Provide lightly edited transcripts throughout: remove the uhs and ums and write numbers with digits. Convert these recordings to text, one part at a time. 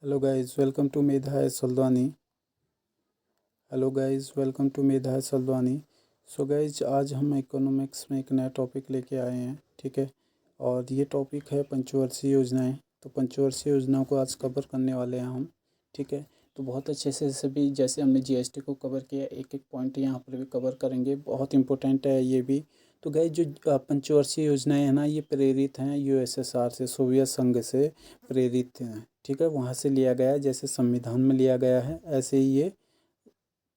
Hello guys welcome to Medha Saldwani. Hello guys welcome to Medha Saldwani. So guys आज हम economics में एक नया टॉपिक लेके आए हैं, ठीक है। और ये टॉपिक है पंचवर्षीय योजनाएं। तो पंचवर्षीय योजनाओं को आज कवर करने वाले हैं हम, ठीक है। तो बहुत अच्छे से सभी, जैसे हमने जीएसटी को कवर किया, एक एक पॉइंट यहाँ पर भी कवर करेंगे, बहुत इंपॉर्टेंट है ये भी। तो गाइस जो पंचवर्षीय योजनाएं हैं ना, ये प्रेरित हैं यूएसएसआर से, सोवियत संघ से प्रेरित हैं, ठीक है। वहाँ से लिया गया है, जैसे संविधान में लिया गया है ऐसे ही ये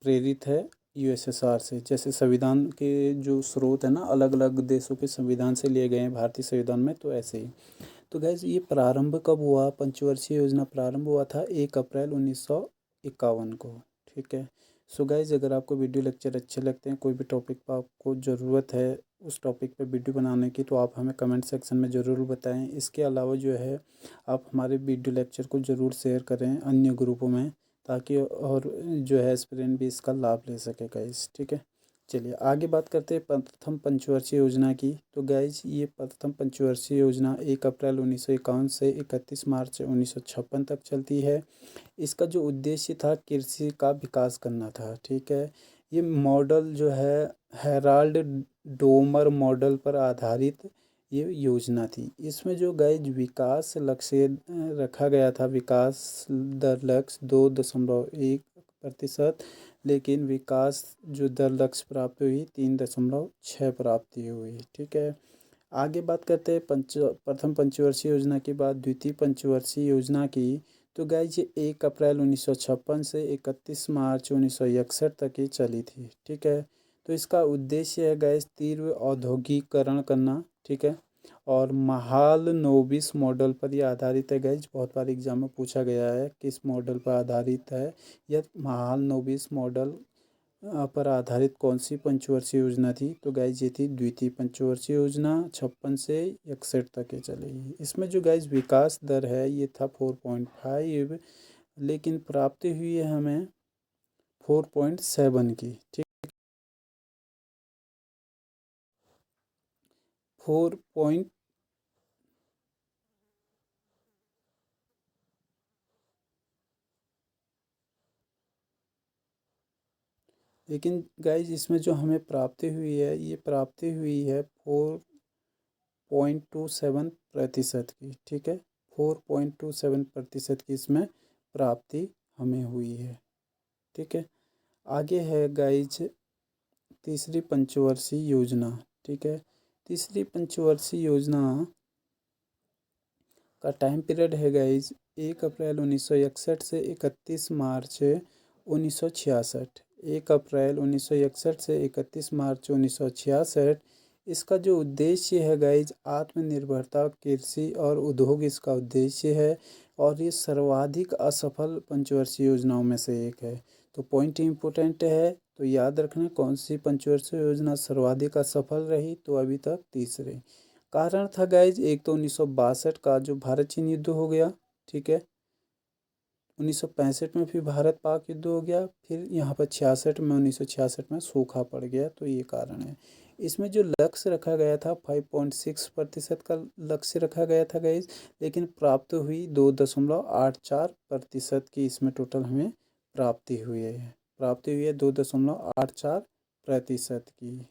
प्रेरित है यूएसएसआर से। जैसे संविधान के जो स्रोत है ना, अलग अलग देशों के संविधान से लिए गए हैं भारतीय संविधान में, तो ऐसे ही। तो गैस ये प्रारंभ कब हुआ? पंचवर्षीय योजना प्रारंभ हुआ था 1 अप्रैल 1951 को, ठीक है। सो गाइज अगर आपको वीडियो लेक्चर अच्छे लगते हैं, कोई भी टॉपिक पर आपको ज़रूरत है उस टॉपिक पे वीडियो बनाने की, तो आप हमें कमेंट सेक्शन में ज़रूर बताएं। इसके अलावा जो है, आप हमारे वीडियो लेक्चर को ज़रूर शेयर करें अन्य ग्रुपों में, ताकि और जो है एस्पिरेंट भी इसका लाभ ले सके गाइज, ठीक है। चलिए आगे बात करते हैं प्रथम पंचवर्षीय योजना की। तो गाइज ये प्रथम पंचवर्षीय योजना 1 अप्रैल 1951 से 31 मार्च 1956 तक चलती है। इसका जो उद्देश्य था, कृषि का विकास करना था, ठीक है। ये मॉडल जो है हेराल्ड डोमर मॉडल पर आधारित ये योजना थी। इसमें जो गाइज विकास लक्ष्य रखा गया था, विकास दर लक्ष्य 2.1%, लेकिन विकास जो दर लक्ष्य प्राप्त हुई 3.6 प्राप्ति हुई, ठीक है। आगे बात करते हैं प्रथम पंचवर्षीय योजना के बाद द्वितीय पंचवर्षीय योजना की। तो गाइज ये 1 अप्रैल 1956 से 31 मार्च 1961 तक ये चली थी, ठीक है। तो इसका उद्देश्य है गाइज तीव्र औद्योगिकरण करना, ठीक है। और महालनोबिस मॉडल पर यह आधारित है गाइज। बहुत बार एग्जाम में पूछा गया है किस मॉडल पर आधारित है। यह महालनोबिस मॉडल पर आधारित कौन सी पंचवर्षीय योजना थी? तो गाइज ये थी द्वितीय पंचवर्षीय योजना, 56 से 61 तक ये चलेगी। इसमें जो गाइज विकास दर है ये था 4.5, लेकिन प्राप्ति हुई है हमें 4.7 की, ठीक। 4 लेकिन गाइज इसमें जो हमें प्राप्ति हुई है, ये प्राप्ति हुई है 4.27% की, ठीक है। 4.27% की इसमें प्राप्ति हमें हुई है, ठीक है। आगे है गाइज तीसरी पंचवर्षीय योजना, ठीक है। तीसरी पंचवर्षीय योजना का टाइम पीरियड है गाइज 1 अप्रैल 1961 से 31 मार्च 1966। 1 अप्रैल 1961 से 31 मार्च 1966। इसका जो उद्देश्य है गाइज आत्मनिर्भरता, कृषि और उद्योग इसका उद्देश्य है। और ये सर्वाधिक असफल पंचवर्षीय योजनाओं में से एक है। तो पॉइंट इम्पोर्टेंट है, तो याद रखना कौन सी पंचवर्षीय योजना सर्वाधिक असफल रही। तो अभी तक तीसरे कारण था गाइज, एक तो 1962 का जो भारत चीन युद्ध हो गया, ठीक है। 1965 में फिर भारत पाक युद्ध हो गया, फिर यहाँ पर 1966 में सूखा पड़ गया, तो ये कारण है। इसमें जो लक्ष्य रखा गया था 5.6% का लक्ष्य रखा गया था गाइज, लेकिन प्राप्त हुई 2.84% की इसमें टोटल हमें प्राप्ति हुई है 2.84% की।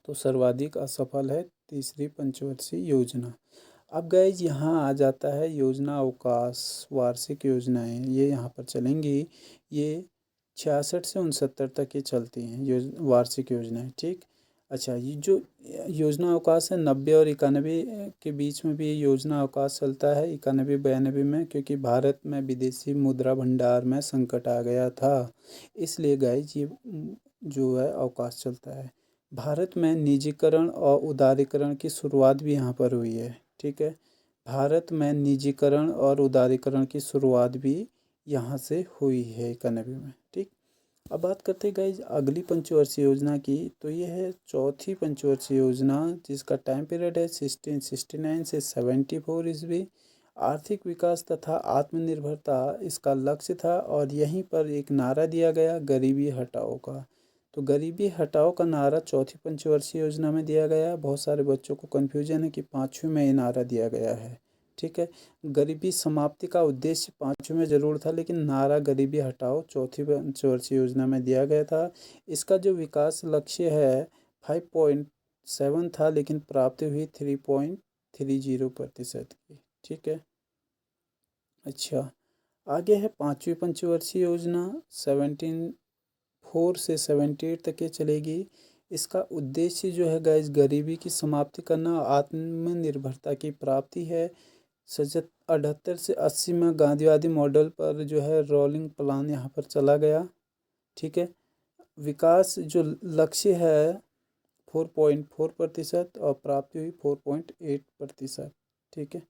तो सर्वाधिक असफल है तीसरी पंचवर्षीय योजना। अब गाइज यहाँ आ जाता है योजना अवकाश, वार्षिक योजनाएं, ये यहाँ पर चलेंगी। ये 66 से 69 तक ये चलती हैं वार्षिक योजनाएं, ठीक। अच्छा, ये जो योजना अवकाश है 90 और 91 के बीच में भी ये योजना अवकाश चलता है, 91-92 में, क्योंकि भारत में विदेशी मुद्रा भंडार में संकट आ गया था, इसलिए गाइज ये जो है अवकाश चलता है। भारत में निजीकरण और उदारीकरण की शुरुआत भी यहाँ पर हुई है, ठीक है। भारत में निजीकरण और उदारीकरण की शुरुआत भी यहाँ से हुई है 91 में, ठीक। अब बात करते हैं गाइज अगली पंचवर्षीय योजना की। तो ये है चौथी पंचवर्षीय योजना, जिसका टाइम पीरियड है 1669 से 74 ईस्वी। आर्थिक विकास तथा आत्मनिर्भरता इसका लक्ष्य था, और यहीं पर एक नारा दिया गया गरीबी हटाओ का। तो गरीबी हटाओ का नारा चौथी पंचवर्षीय योजना में दिया गया है। बहुत सारे बच्चों को कन्फ्यूजन है कि पाँचवीं में ये नारा दिया गया है, ठीक है। गरीबी समाप्ति का उद्देश्य पाँचवें में जरूर था, लेकिन नारा गरीबी हटाओ चौथी पंचवर्षीय योजना में दिया गया था। इसका जो विकास लक्ष्य है 5.7 था, लेकिन प्राप्ति हुई 3.30% की। ठीक है। अच्छा, आगे है पाँचवीं पंचवर्षीय योजना 17 से 78 तक ये चलेगी। इसका उद्देश्य जो है गाइस गरीबी की समाप्ति करना, आत्मनिर्भरता की प्राप्ति है। 78 से 80 में गांधीवादी मॉडल पर जो है रोलिंग प्लान यहाँ पर चला गया। ठीक है। विकास जो लक्ष्य है 4.4% और प्राप्ति हुई 4.8%। ठीक है।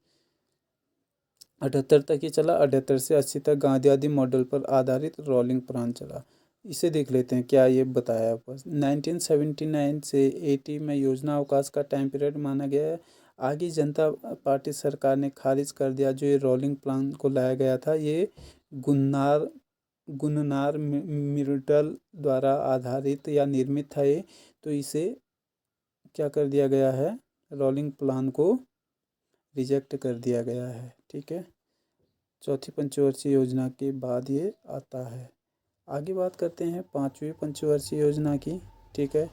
78 तक ही चला, 78 से 80 तक गांधीवादी मॉडल पर आधारित रोलिंग प्लान चला। इसे देख लेते हैं क्या ये बताया बस। 1979 से 80 में योजना अवकाश का टाइम पीरियड माना गया है। आगे जनता पार्टी सरकार ने खारिज कर दिया जो ये रोलिंग प्लान को लाया गया था। ये गुन्नार मिर्टल द्वारा आधारित या निर्मित था ये, तो इसे क्या कर दिया गया है, रोलिंग प्लान को रिजेक्ट कर दिया गया है। ठीक है। चौथी पंचवर्षीय योजना के बाद ये आता है। आगे बात करते हैं पाँचवीं पंचवर्षीय योजना की। ठीक है।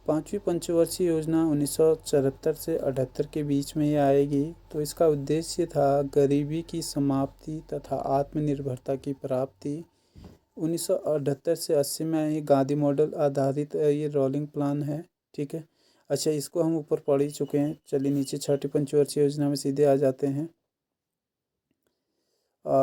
पाँचवीं पंचवर्षीय योजना 1974 से 78 के बीच में ये आएगी। तो इसका उद्देश्य था गरीबी की समाप्ति तथा आत्मनिर्भरता की प्राप्ति। 1978 से 80 में ये गांधी मॉडल आधारित ये रोलिंग प्लान है। ठीक है। अच्छा, इसको हम ऊपर पढ़ ही चुके हैं। चलिए नीचे छठी पंचवर्षीय योजना में सीधे आ जाते हैं।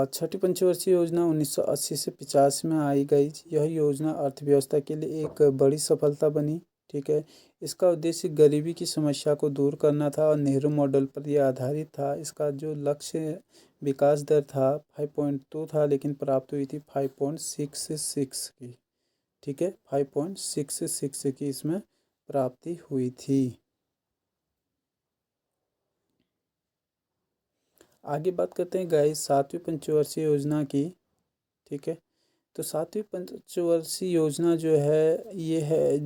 छठी पंचवर्षीय योजना 1980 से 85 में आई गई। यह योजना अर्थव्यवस्था के लिए एक बड़ी सफलता बनी। ठीक है। इसका उद्देश्य गरीबी की समस्या को दूर करना था और नेहरू मॉडल पर यह आधारित था। इसका जो लक्ष्य विकास दर था 5.2 था, लेकिन प्राप्त हुई थी 5.66 की। ठीक है। 5.66 की इसमें प्राप्ति हुई थी। आगे बात करते हैं गाइस सातवीं पंचवर्षीय योजना की। ठीक है। तो सातवीं पंचवर्षीय योजना जो है ये है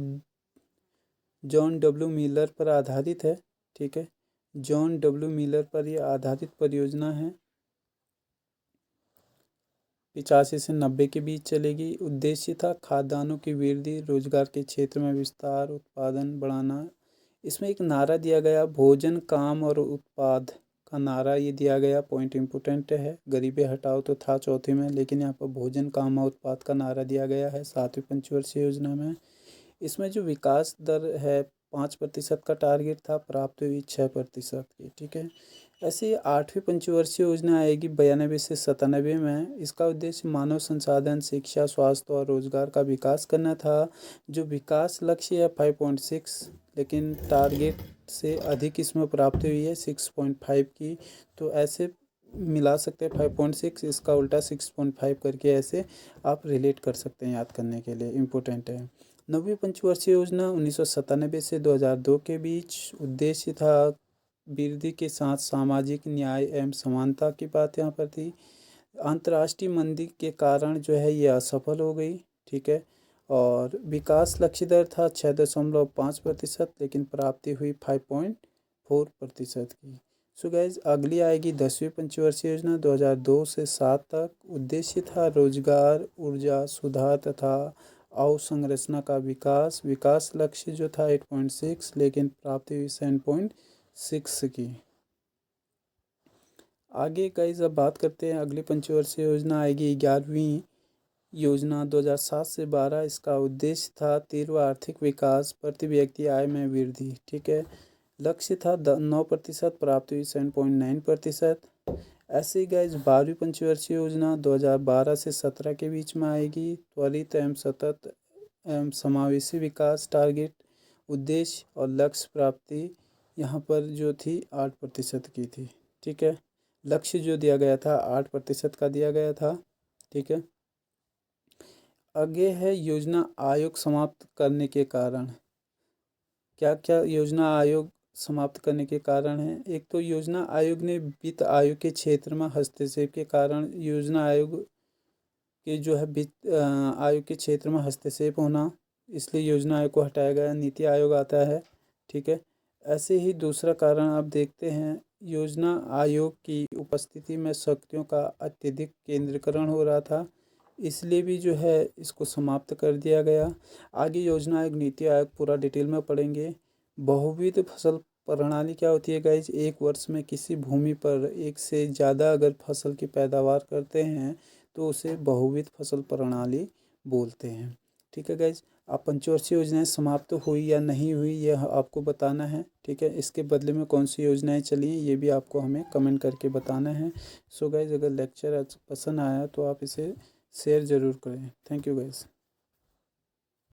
जॉन डब्ल्यू मिलर पर आधारित है। ठीक है। जॉन डब्ल्यू मिलर पर यह आधारित परियोजना है। 85 से 90 के बीच चलेगी। उद्देश्य था खाद्यान्नों की वृद्धि, रोजगार के क्षेत्र में विस्तार, उत्पादन बढ़ाना। इसमें एक नारा दिया गया भोजन काम और उत्पाद का नारा ये दिया गया। पॉइंट इम्पोर्टेंट है। गरीबी हटाओ तो था चौथी में, लेकिन यहाँ पर भोजन काम और उत्पाद का नारा दिया गया है सातवीं पंचवर्षीय योजना में। इसमें जो विकास दर है 5% का टारगेट था, प्राप्त हुई 6% की। ठीक है। ऐसे ही आठवीं पंचवर्षीय योजना आएगी 92 से 97 में। इसका उद्देश्य मानव संसाधन, शिक्षा, स्वास्थ्य और रोजगार का विकास करना था। जो विकास लक्ष्य है 5.6, लेकिन टारगेट से अधिक इसमें प्राप्ति हुई है 6.5 की। तो ऐसे मिला सकते हैं 5.6 इसका उल्टा 6.5 करके, ऐसे आप रिलेट कर सकते हैं, याद करने के लिए इम्पोर्टेंट है। नवीं पंचवर्षीय योजना 1997 से 2002 के बीच। उद्देश्य था वृद्धि के साथ सामाजिक न्याय एवं समानता की बात यहाँ पर थी। अंतर्राष्ट्रीय मंदी के कारण जो है ये असफल हो गई। ठीक है। और विकास लक्ष्य दर था 6.5%, लेकिन प्राप्ति हुई 5.4% की। सो गाइज अगली आएगी 10वीं पंचवर्षीय योजना 2002 से 7 तक। उद्देश्य था रोजगार, ऊर्जा सुधार तथा अवसंरचना का विकास। विकास लक्ष्य जो था 8.6, लेकिन प्राप्ति हुई 7.6 की। आगे गाइस अब बात करते हैं अगली पंचवर्षीय योजना आएगी 11वीं योजना 2007 से 12। इसका उद्देश्य था तीव्र आर्थिक विकास, प्रति व्यक्ति आय में वृद्धि। ठीक है। लक्ष्य था 9%, प्राप्त हुई 7.9%। ऐसे ही गाइस 12वीं पंचवर्षीय योजना 2012 से 17 के बीच में आएगी। त्वरित एवं सतत एवं समावेशी विकास टारगेट, उद्देश्य और लक्ष्य प्राप्ति यहाँ पर जो थी 8% की थी। ठीक है। लक्ष्य जो दिया गया था 8% का दिया गया था। ठीक है। आगे है योजना आयोग समाप्त करने के कारण। क्या क्या योजना आयोग समाप्त करने के कारण है। एक तो योजना आयोग ने वित्त आयोग के क्षेत्र में हस्तक्षेप के कारण योजना आयोग के जो है वित्त आयोग के क्षेत्र में हस्तक्षेप होना, इसलिए योजना आयोग को हटाया गया। नीति आयोग आता है। ठीक है। ऐसे ही दूसरा कारण आप देखते हैं योजना आयोग की उपस्थिति में शक्तियों का अत्यधिक केंद्रीकरण हो रहा था, इसलिए भी जो है इसको समाप्त कर दिया गया। आगे योजना आयोग, नीति आयोग पूरा डिटेल में पढ़ेंगे। बहुविध फसल प्रणाली क्या होती है गाइज? एक वर्ष में किसी भूमि पर एक से ज़्यादा अगर फसल की पैदावार करते हैं तो उसे बहुविध फसल प्रणाली बोलते हैं। ठीक है गाइज, अब पंचवर्षीय योजनाएं समाप्त हुई या नहीं हुई यह आपको बताना है। ठीक है, इसके बदले में कौन सी योजनाएं चली ये भी आपको हमें कमेंट करके बताना है। सो गाइज, अगर लेक्चर पसंद आया तो आप इसे शेयर ज़रूर करें। Thank you guys.